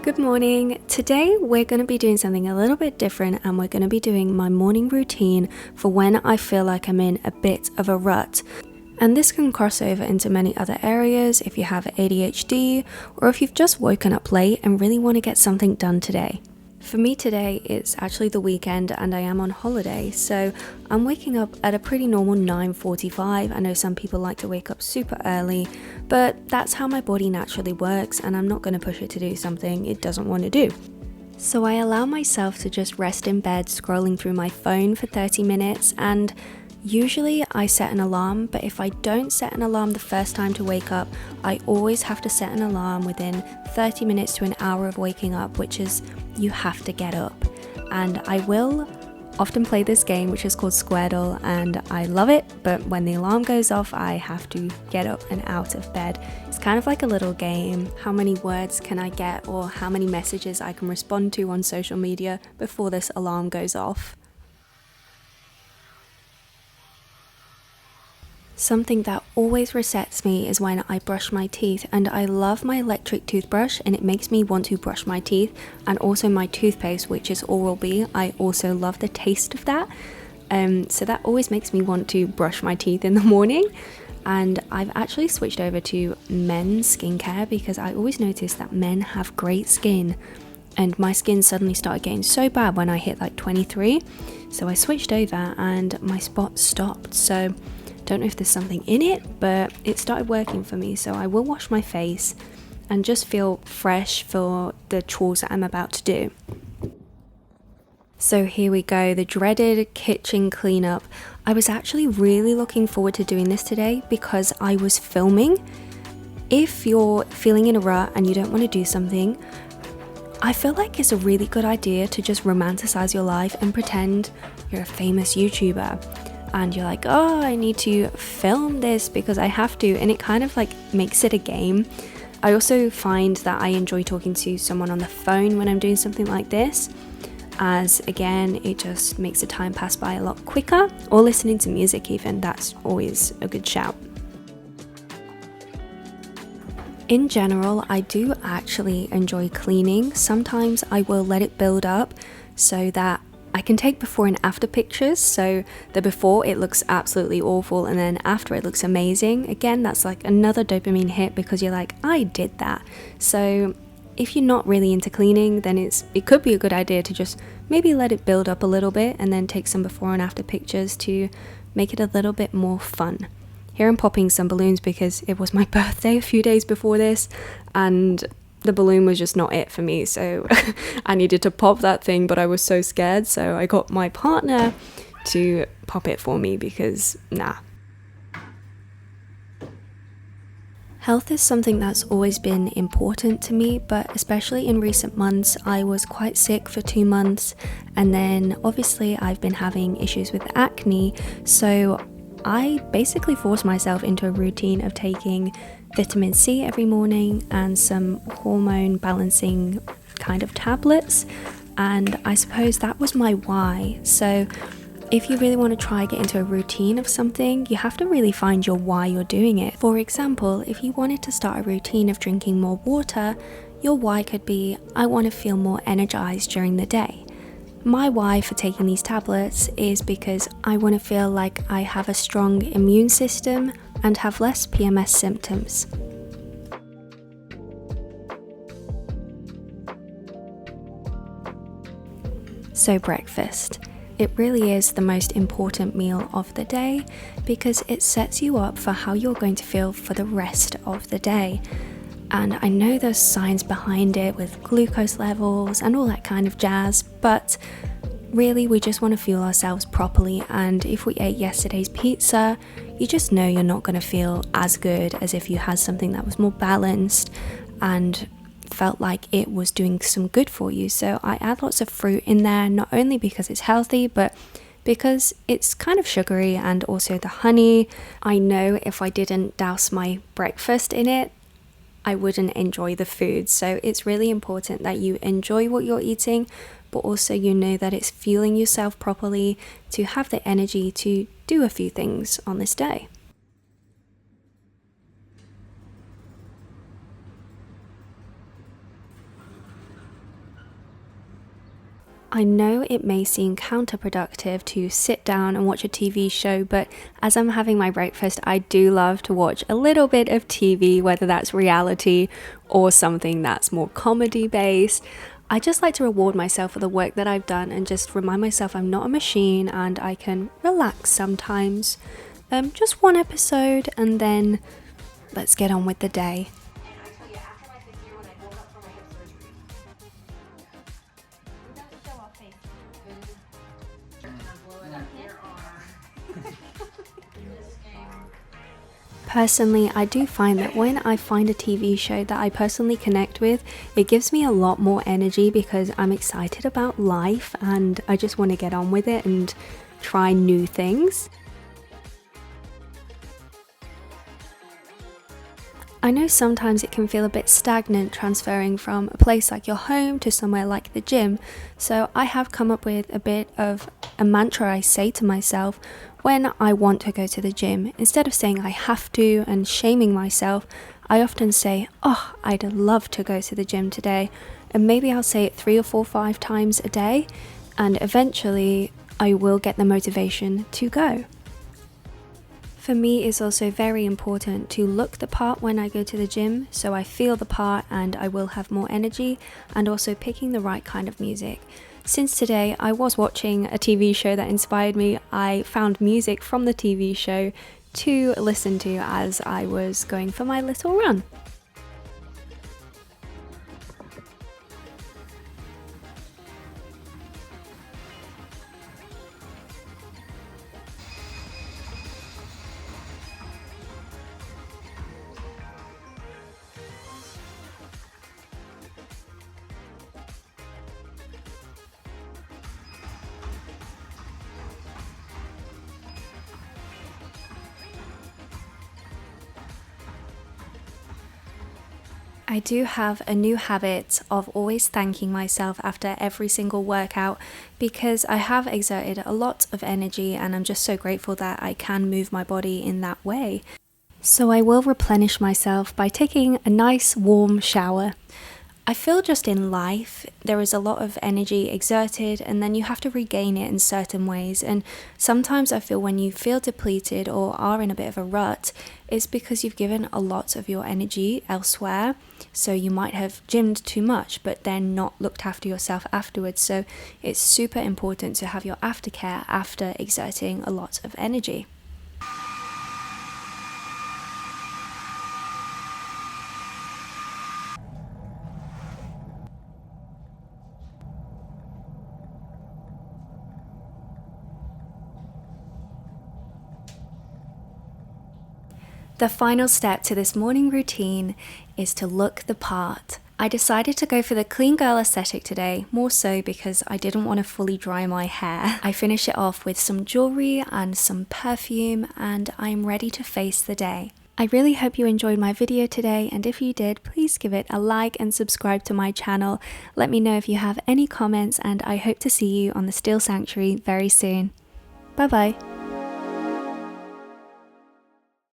Good morning. Today we're going to be doing something a little bit different and we're going to be doing my morning routine for when I feel like I'm in a bit of a rut. And this can cross over into many other areas if you have ADHD or if you've just woken up late and really want to get something done today. For me today, it's actually the weekend and I am on holiday, so I'm waking up at a pretty normal 9:45. I know some people like to wake up super early, but that's how my body naturally works and I'm not going to push it to do something it doesn't want to do. So I allow myself to just rest in bed scrolling through my phone for 30 minutes, and usually I set an alarm, but if I don't set an alarm the first time to wake up, I always have to set an alarm within 30 minutes to an hour of waking up, which is you have to get up. And I will often play this game, which is called Squirtle, and I love it, but when the alarm goes off, I have to get up and out of bed. It's kind of like a little game. How many words can I get or how many messages I can respond to on social media before this alarm goes off? Something that always resets me is when I brush my teeth, and I love my electric toothbrush and it makes me want to brush my teeth, and also my toothpaste, which is Oral-B. I also love the taste of that, so that always makes me want to brush my teeth in the morning. And I've actually switched over to men's skincare because I always notice that men have great skin, and my skin suddenly started getting so bad when I hit like 23, so I switched over and my spots stopped. So don't know if there's something in it, but it started working for me, so I will wash my face and just feel fresh for the chores that I'm about to do. So here we go, the dreaded kitchen cleanup. I was actually really looking forward to doing this today because I was filming. If you're feeling in a rut and you don't want to do something, I feel like it's a really good idea to just romanticize your life and pretend you're a famous YouTuber. And you're like, oh, I need to film this because I have to, and it kind of like makes it a game. I also find that I enjoy talking to someone on the phone when I'm doing something like this, as again, it just makes the time pass by a lot quicker, or listening to music even, that's always a good shout. In general, I do actually enjoy cleaning. Sometimes I will let it build up so that I can take before and after pictures, so the before it looks absolutely awful and then after it looks amazing. Again, that's like another dopamine hit because you're like, I did that. So if you're not really into cleaning, then it could be a good idea to just maybe let it build up a little bit and then take some before and after pictures to make it a little bit more fun. Here I'm popping some balloons because it was my birthday a few days before this and the balloon was just not it for me, so I needed to pop that thing, but I was so scared, so I got my partner to pop it for me because nah. Health is something that's always been important to me, but especially in recent months, I was quite sick for 2 months, and then obviously I've been having issues with acne, so I basically forced myself into a routine of taking vitamin C every morning and some hormone balancing kind of tablets, and I suppose that was my why. So if you really want to try get into a routine of something, you have to really find your why you're doing it. For example, if you wanted to start a routine of drinking more water, your why could be, I want to feel more energized during the day. My why for taking these tablets is because I want to feel like I have a strong immune system and have less PMS symptoms. So breakfast. It really is the most important meal of the day because it sets you up for how you're going to feel for the rest of the day. And I know there's science behind it with glucose levels and all that kind of jazz, but really we just want to fuel ourselves properly, and if we ate yesterday's pizza, you just know you're not going to feel as good as if you had something that was more balanced and felt like it was doing some good for you. So I add lots of fruit in there, not only because it's healthy, but because it's kind of sugary, and also the honey. I know if I didn't douse my breakfast in it, I wouldn't enjoy the food. So it's really important that you enjoy what you're eating, but also you know that it's fueling yourself properly to have the energy to do a few things on this day. I know it may seem counterproductive to sit down and watch a TV show, but as I'm having my breakfast, I do love to watch a little bit of TV, whether that's reality or something that's more comedy based. I just like to reward myself for the work that I've done and just remind myself I'm not a machine and I can relax sometimes. Just one episode and then let's get on with the day. Personally, I do find that when I find a TV show that I personally connect with, it gives me a lot more energy because I'm excited about life and I just want to get on with it and try new things. I know sometimes it can feel a bit stagnant transferring from a place like your home to somewhere like the gym, so I have come up with a bit of a mantra I say to myself when I want to go to the gym. Instead of saying I have to and shaming myself, I often say, oh, I'd love to go to the gym today, and maybe I'll say it 3 or 4 or 5 times a day, and eventually I will get the motivation to go. For me, it's also very important to look the part when I go to the gym, so I feel the part and I will have more energy, and also picking the right kind of music. Since today I was watching a TV show that inspired me, I found music from the TV show to listen to as I was going for my little run. I do have a new habit of always thanking myself after every single workout because I have exerted a lot of energy and I'm just so grateful that I can move my body in that way. So I will replenish myself by taking a nice warm shower. I feel just in life there is a lot of energy exerted and then you have to regain it in certain ways, and sometimes I feel when you feel depleted or are in a bit of a rut, it's because you've given a lot of your energy elsewhere. So you might have gymmed too much but then not looked after yourself afterwards, so it's super important to have your aftercare after exerting a lot of energy. The final step to this morning routine is to look the part. I decided to go for the clean girl aesthetic today, more so because I didn't want to fully dry my hair. I finish it off with some jewelry and some perfume and I'm ready to face the day. I really hope you enjoyed my video today, and if you did, please give it a like and subscribe to my channel. Let me know if you have any comments and I hope to see you on the Steel Sanctuary very soon. Bye bye.